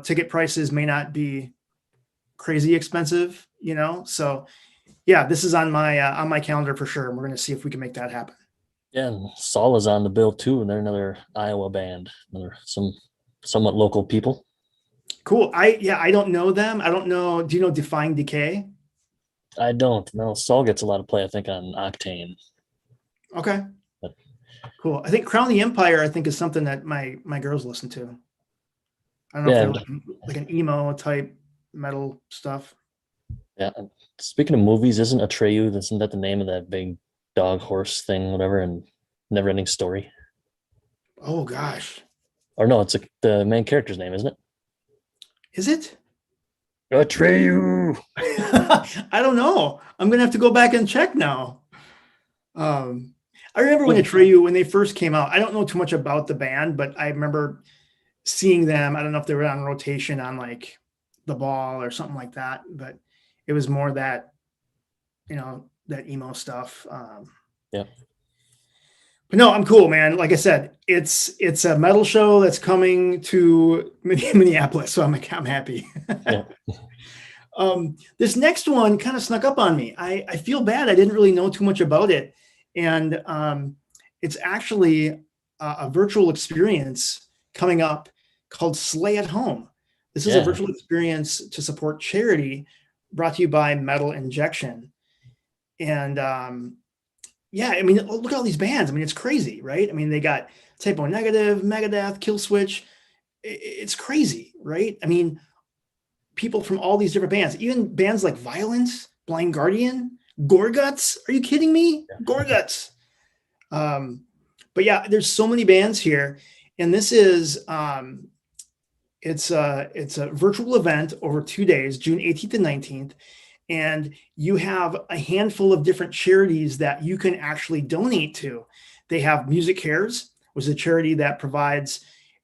Ticket prices may not be crazy expensive, So yeah, this is on my calendar for sure. And we're going to see if we can make that happen. Yeah, and Sola's on the bill too, and they're another Iowa band. Some somewhat local people. Cool. I don't know them. I don't know. Do you know Defying Decay? I don't. No, Sol gets a lot of play, I think, on Octane. Okay. But, cool. I think Crown the Empire, I think, is something that my girls listen to. I don't know if they're like an emo type metal stuff. Yeah. Speaking of movies, isn't that the name of that big dog horse thing, whatever, and Never Ending Story? Oh gosh. Or no, it's the main character's name, isn't it? Is it? Atreyu. I don't know. I'm gonna have to go back and check now. I remember when Atreyu, when they first came out, I don't know too much about the band, but I remember seeing them. I don't know if they were on rotation on like The Ball or something like that, but it was more that, that emo stuff. Yeah. But no, I'm cool, man. Like I said, it's a metal show that's coming to Minneapolis, so I'm happy. Yeah. This next one kind of snuck up on me. I feel bad. I didn't really know too much about it. And it's actually a virtual experience coming up called Slay at Home. This is a virtual experience to support charity brought to you by Metal Injection. And look at all these bands. It's crazy, right? They got Type O Negative, Megadeth, Killswitch. It's crazy, right? People from all these different bands, even bands like Violence, Blind Guardian, Gorguts. Are you kidding me? Yeah. Gorguts. But yeah, there's so many bands here, and this is it's a virtual event over 2 days, June 18th and 19th, and you have a handful of different charities that you can actually donate to. They have Music Cares, which is a charity that provides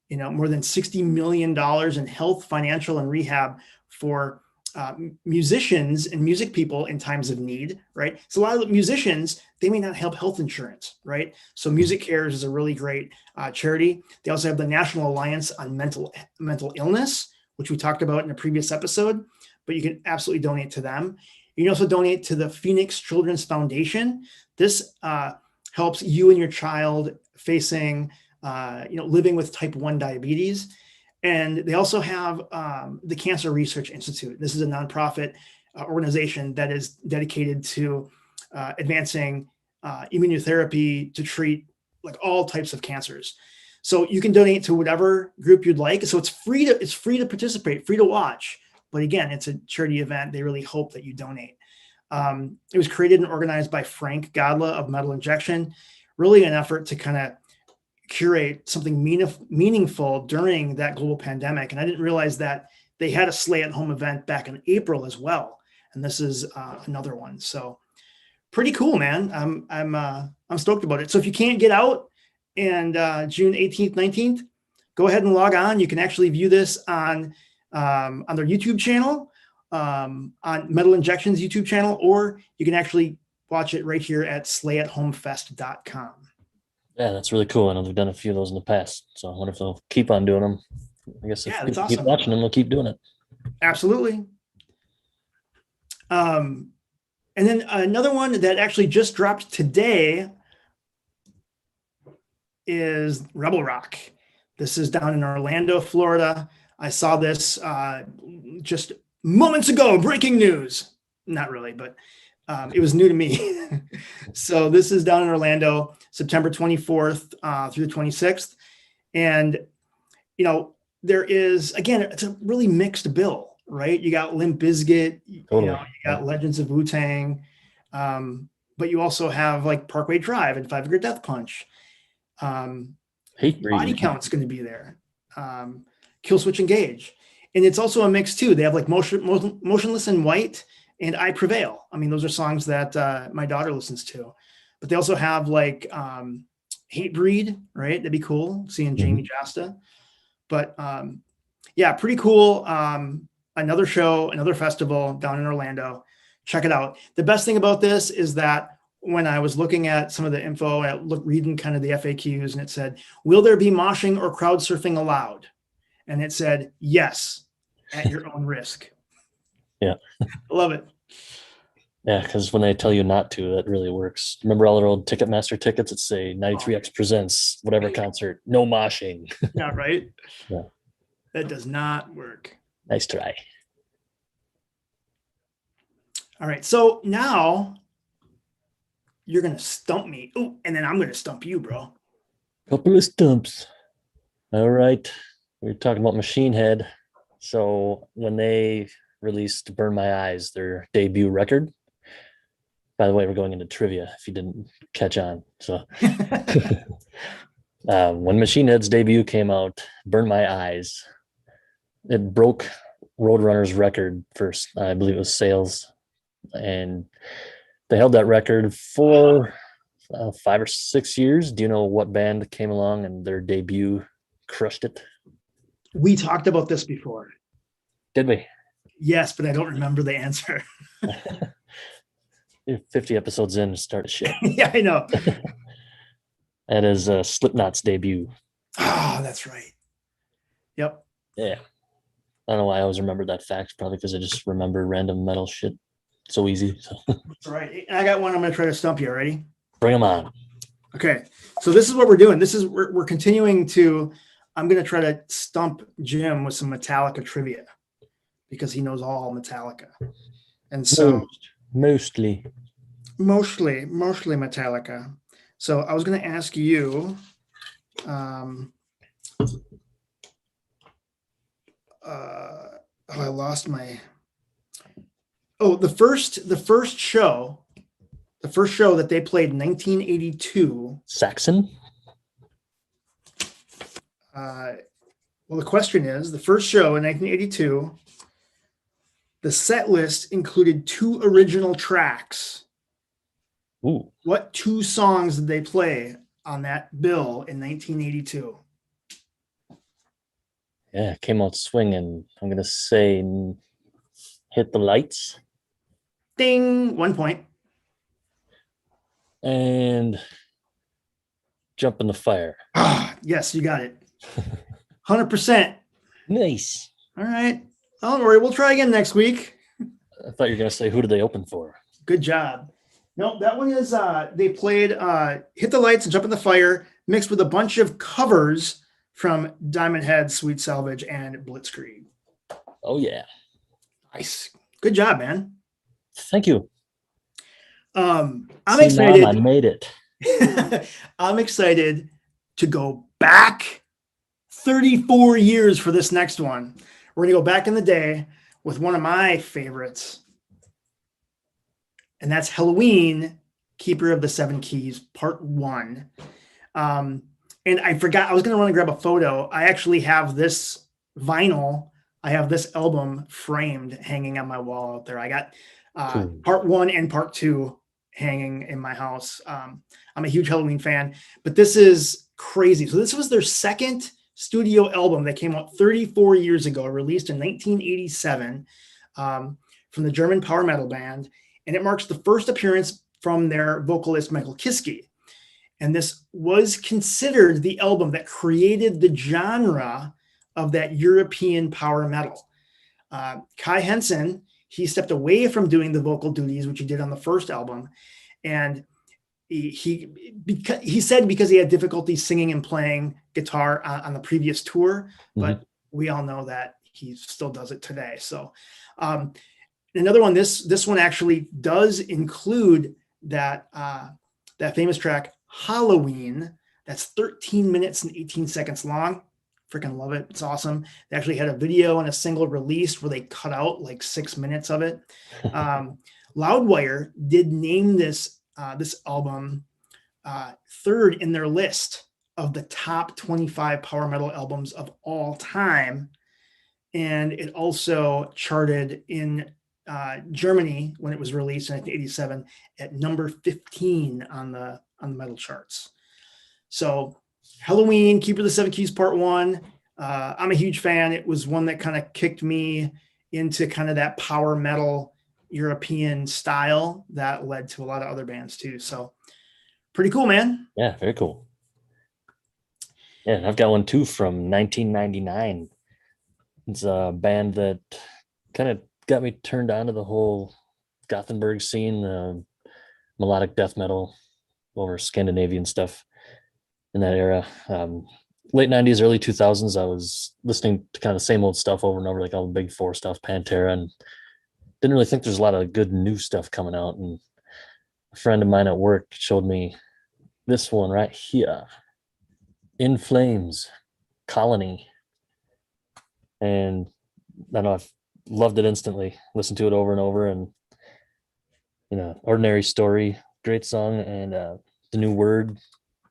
more than $60 million in health, financial, and rehab for musicians and music people in times of need, right? So a lot of musicians, they may not have health insurance, right? So Music Cares is a really great charity. They also have the National Alliance on Mental Illness, which we talked about in a previous episode, but you can absolutely donate to them. You can also donate to the Phoenix Children's Foundation. This helps you and your child facing, living with type 1 diabetes. And they also have the Cancer Research Institute. This is a nonprofit organization that is dedicated to advancing immunotherapy to treat like all types of cancers. So you can donate to whatever group you'd like. So it's free to participate, free to watch. But again, it's a charity event. They really hope that you donate. It was created and organized by Frank Godla of Metal Injection, really an effort to kind of curate something meaningful during that global pandemic. And I didn't realize that they had a Slay at Home event back in April as well. And this is another one. So pretty cool, man. I'm stoked about it. So if you can't get out and June 18th, 19th, go ahead and log on. You can actually view this on their YouTube channel, on Metal Injection's YouTube channel, or you can actually watch it right here at slayathomefest.com. Yeah, that's really cool. I know they've done a few of those in the past, so I wonder if they'll keep on doing them. I guess if people keep watching them, they'll keep doing it. Absolutely. And then another one that actually just dropped today is Rebel Rock. This is down in Orlando, Florida. I saw this just moments ago. Breaking news. Not really, but it was new to me. So this is down in Orlando, September 24th through the 26th. And, you know, there is, again, it's a really mixed bill, right? You got Limp Bizkit, Totally. you got Legends of Wu-Tang, but you also have like Parkway Drive and Five Finger Death Punch. Body Count's going to be there. Kill Switch Engage. And it's also a mix too. They have like Motionless in White and I Prevail. I mean, those are songs that my daughter listens to. But they also have like Hatebreed, right? That'd be cool, seeing Jamie Jasta. But yeah, pretty cool. Another show, another festival down in Orlando. Check it out. The best thing about this is that when I was looking at some of the info, reading kind of the FAQs, and it said, will there be moshing or crowd surfing allowed? And it said, yes, at your own risk. Yeah. I love it. Yeah, because when they tell you not to, that really works. Remember all their old Ticketmaster tickets that say 93X presents whatever concert, no moshing. Yeah, right? Yeah. That does not work. Nice try. All right, so now you're going to stump me. Oh, and then I'm going to stump you, bro. Couple of stumps. All right. We're talking about Machine Head. So when they released Burn My Eyes, their debut record, by the way, we're going into trivia if you didn't catch on. So when Machine Head's debut came out, Burn My Eyes, it broke Roadrunner's record for, I believe it was sales. And they held that record for 5 or 6 years. Do you know what band came along and their debut crushed it? We talked about this before. Did we? Yes, but I don't remember the answer. You're 50 episodes in to start a shit. Yeah, I know. That is Slipknot's debut. Oh, that's right. Yep. Yeah. I don't know why I always remember that fact. Probably because I just remember random metal shit so easy. So. That's right. I got one I'm going to try to stump you. Ready? Bring them on. Okay. So this is what we're doing. We're continuing to, I'm going to try to stump Jim with some Metallica trivia because he knows all Metallica. And so mostly Metallica. So I was going to ask you, I lost my, the first show that they played in 1982. Saxon? Well, the question is, the first show in 1982, the set list included 2 original tracks. Ooh. What 2 songs did they play on that bill in 1982? Yeah, came out swinging. I'm going to say Hit the Lights. Ding, 1 point. And Jump in the Fire. Yes, you got it. 100%. Nice. All right. Don't worry. We'll try again next week. I thought you were going to say, who did they open for? Good job. No, that one is, they played Hit the Lights and Jump in the Fire mixed with a bunch of covers from Diamond Head, Sweet Salvage, and Blitzkrieg. Oh, yeah. Nice. Good job, man. Thank you. I'm excited. Mom, I made it. I'm excited to go back 34 years for this next one. We're going to go back in the day with one of my favorites, and that's Halloween, Keeper of the Seven Keys, Part 1. And I forgot, I was going to run and grab a photo. I actually have this vinyl. I have this album framed hanging on my wall out there. I got Part 1 and Part 2 hanging in my house. I'm a huge Halloween fan, but this is crazy. So this was their second studio album that came out 34 years ago, released in 1987 from the German power metal band. And it marks the first appearance from their vocalist, Michael Kiske. And this was considered the album that created the genre of that European power metal. Kai Hansen, he stepped away from doing the vocal duties, which he did on the first album. And he said because he had difficulty singing and playing guitar on the previous tour, but we all know that he still does it today. So another one, this one actually does include that famous track Halloween. That's 13 minutes and 18 seconds long. Freaking love it. It's awesome. They actually had a video and a single released where they cut out like 6 minutes of it. Loudwire did name this album third in their list of the top 25 power metal albums of all time. And it also charted in Germany when it was released in 1987 at number 15 on the metal charts. So Halloween, Keeper of the Seven Keys Part 1. I'm a huge fan. It was one that kind of kicked me into kind of that power metal European style that led to a lot of other bands too. So pretty cool, man. Yeah, very cool. Yeah, and I've got one too from 1999. It's a band that kind of got me turned on to the whole Gothenburg scene, melodic death metal over Scandinavian stuff in that era. Late 90s, early 2000s, I was listening to kind of the same old stuff over and over, like all the big four stuff, Pantera, and didn't really think there's a lot of good new stuff coming out. And a friend of mine at work showed me this one right here, In Flames, Colony. And I know I've loved it instantly, listened to it over and over. And, you know, Ordinary Story, great song. And The New Word,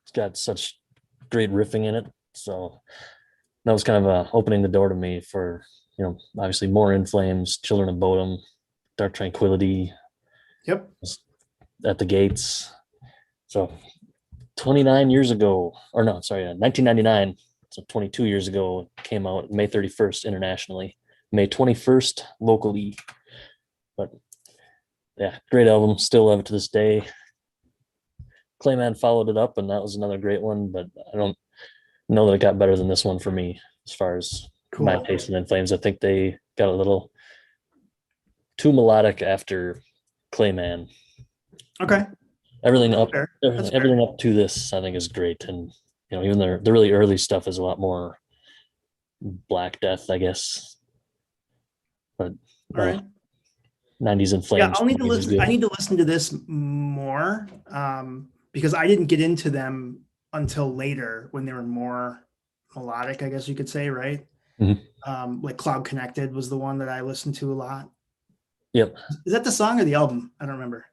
it's got such great riffing in it. So that was kind of opening the door to me for, you know, obviously more In Flames, Children of Bodom, Dark Tranquility. Yep. At the Gates. So 29 years ago, or no, sorry, 1999. So 22 years ago, came out May 31st internationally, May 21st locally. But yeah, great album. Still love it to this day. Clayman followed it up, and that was another great one. But I don't know that it got better than this one for me as far as my taste in Flames. I think they got a little too melodic after Clayman. Okay. Everything up to this, I think, is great. And you know, even the really early stuff is a lot more Black Death, I guess. But all right. 90s In Flames. Yeah, I need to listen to this more because I didn't get into them until later when they were more melodic, I guess you could say, right? Mm-hmm. Like Cloud Connected was the one that I listened to a lot. Yep. Is that the song or the album? I don't remember.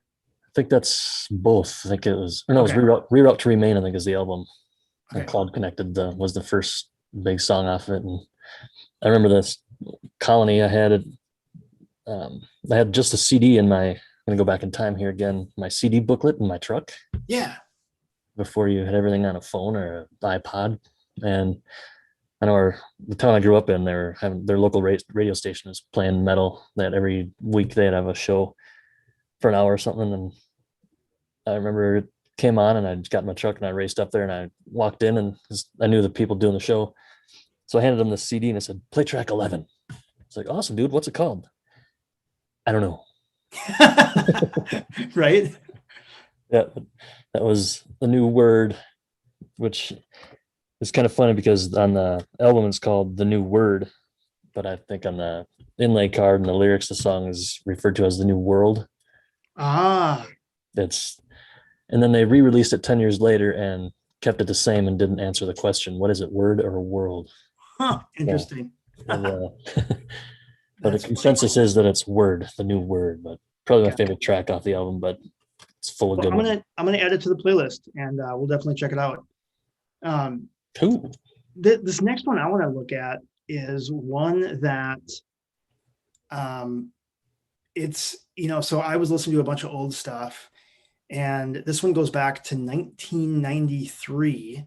I think that's both. I think it was, or no, okay. It was Reroute to Remain, I think, is the album. Okay. And Cloud Connected was the first big song off it. And I remember this Colony, I had just a CD in my, I'm going to go back in time here again, my CD booklet in my truck. Yeah. Before you had everything on a phone or an iPod. And I know the town I grew up in, their local radio station was playing metal. That every week they'd have a show for an hour or something. And I remember it came on and I just got in my truck and I raced up there and I walked in and I knew the people doing the show. So I handed them the CD and I said, play track 11. It's like, awesome, dude. What's it called? I don't know. Right. Yeah. That was The New Word, which is kind of funny because on the album it's called The New Word, but I think on the inlay card and the lyrics, the song is referred to as The New World. And then they re-released it 10 years later and kept it the same and didn't answer the question, what is it, word or world? Interesting. But the consensus is that it's Word, The New Word, but probably my favorite track off the album, but it's full of good ones. I'm gonna add it to the playlist and we'll definitely check it out. Cool. This next one I want to look at is one that it's, you know, so I was listening to a bunch of old stuff and this one goes back to 1993.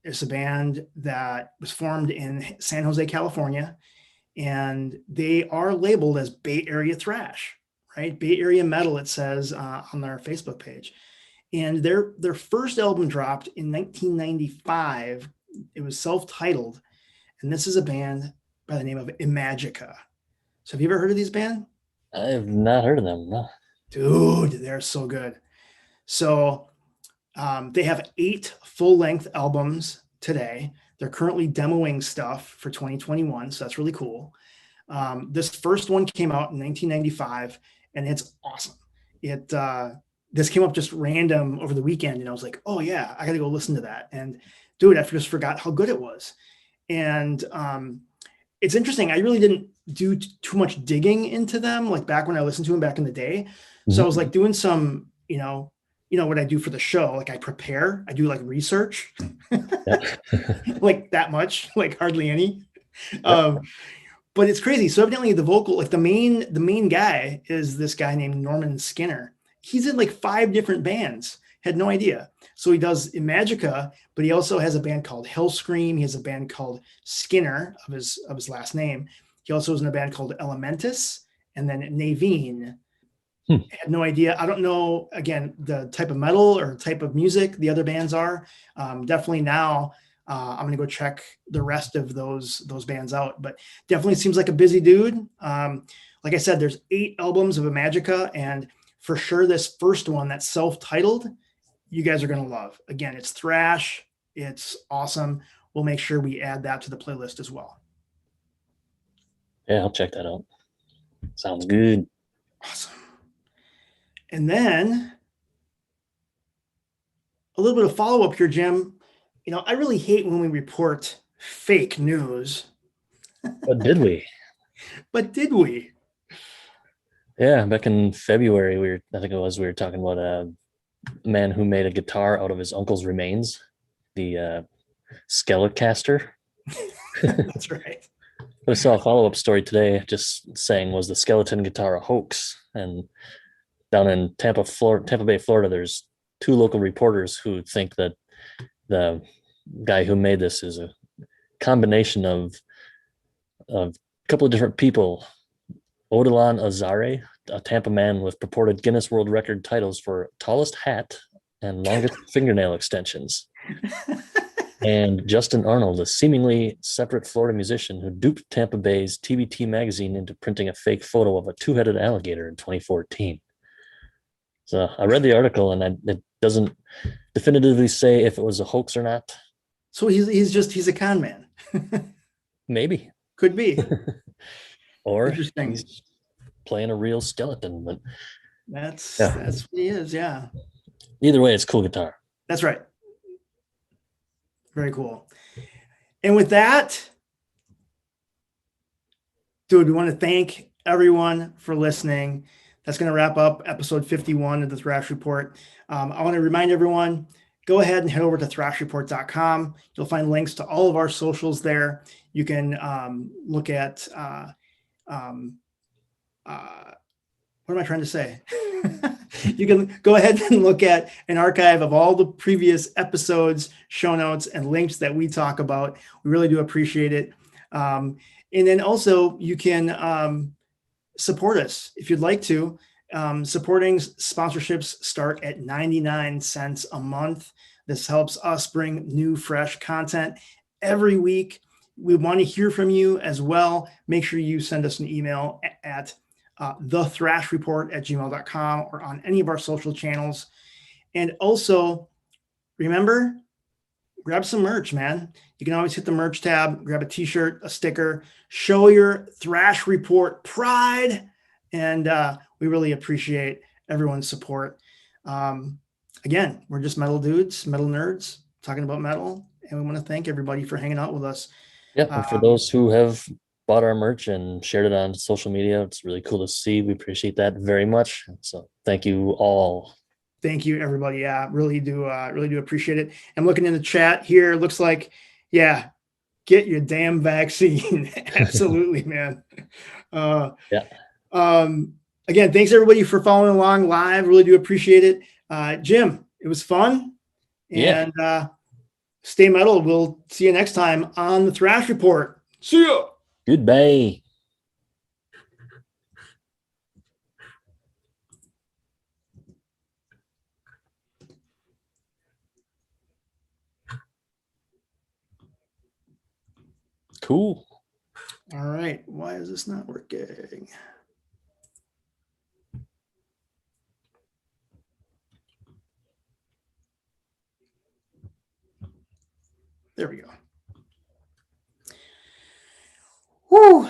It's a band that was formed in San Jose, California, and they are labeled as Bay Area thrash, right? Bay Area metal, it says on their Facebook page. And their first album dropped in 1995. It was self-titled, and this is a band by the name of Imagica. So have you ever heard of these band? I have not heard of them. No. Dude, they're so good. So they have 8 full-length albums today. They're currently demoing stuff for 2021, so that's really cool. This first one came out in 1995, and it's awesome. It this came up just random over the weekend, and I was like, oh yeah, I got to go listen to that. And dude, I just forgot how good it was. And it's interesting. I really didn't do too much digging into them, like back when I listened to them back in the day. So I was like doing some, what I do for the show. Like I prepare, I do like research, like that much, like hardly any. Um, but it's crazy. So evidently the vocal, like the main guy is this guy named Norman Skinner. He's in like 5 different bands. Had no idea. So he does Imagica, but he also has a band called Hellscream. He has a band called Skinner of his last name. He also was in a band called Elementus, and then Naveen. Had no idea. I don't know, again, the type of metal or type of music the other bands are. Definitely now I'm going to go check the rest of those bands out. But definitely seems like a busy dude. Like I said, there's 8 albums of Imagica, and for sure this first one that's self-titled, you guys are going to love. Again, it's thrash. It's awesome. We'll make sure we add that to the playlist as well. Yeah, I'll check that out. Sounds good. Awesome. And then a little bit of follow-up here, Jim. I really hate when we report fake news. But did we? But did we? Yeah, back in February, we were talking about a man who made a guitar out of his uncle's remains, the Skelecaster. That's right. I saw a follow-up story today just saying, was the skeleton guitar a hoax? And down in Tampa Bay, Florida, there's 2 local reporters who think that the guy who made this is a combination of a couple of different people. Odilon Azare, a Tampa man with purported Guinness World Record titles for tallest hat and longest fingernail extensions. And Justin Arnold, a seemingly separate Florida musician who duped Tampa Bay's TBT magazine into printing a fake photo of a 2-headed alligator in 2014. So I read the article, and it doesn't definitively say if it was a hoax or not. So he's a con man. Maybe. Could be. Or Interesting. he's playing a real skeleton. But that's what he is. Yeah. Either way, it's cool guitar. That's right. Very cool. And with that, dude, we want to thank everyone for listening. That's going to wrap up episode 51 of the Thrash Report. I want to remind everyone, go ahead and head over to thrashreport.com. You'll find links to all of our socials there. You can look at, what am I trying to say? You can go ahead and look at an archive of all the previous episodes, show notes, and links that we talk about. We really do appreciate it. And then also you can support us if you'd like to. Supporting sponsorships start at 99 cents a month. This helps us bring new, fresh content every week. We want to hear from you as well. Make sure you send us an email at thethrashreport@gmail.com or on any of our social channels. And also, remember, grab some merch, man. You can always hit the merch tab, grab a t-shirt, a sticker, show your Thrash Report pride. And we really appreciate everyone's support. Again, we're just metal dudes, metal nerds, talking about metal. And we want to thank everybody for hanging out with us. Yep. And for those who have bought our merch and shared it on social media, it's really cool to see. We appreciate that very much. So thank you all. Thank you, everybody. Yeah, really do appreciate it. I'm looking in the chat here. It looks like, yeah, get your damn vaccine. Absolutely, man. Yeah. Again, thanks everybody for following along live. Really do appreciate it. Jim, it was fun. And stay metal. We'll see you next time on the Thrash Report. See ya. Goodbye. Cool. All right. Why is this not working? There we go. Woo.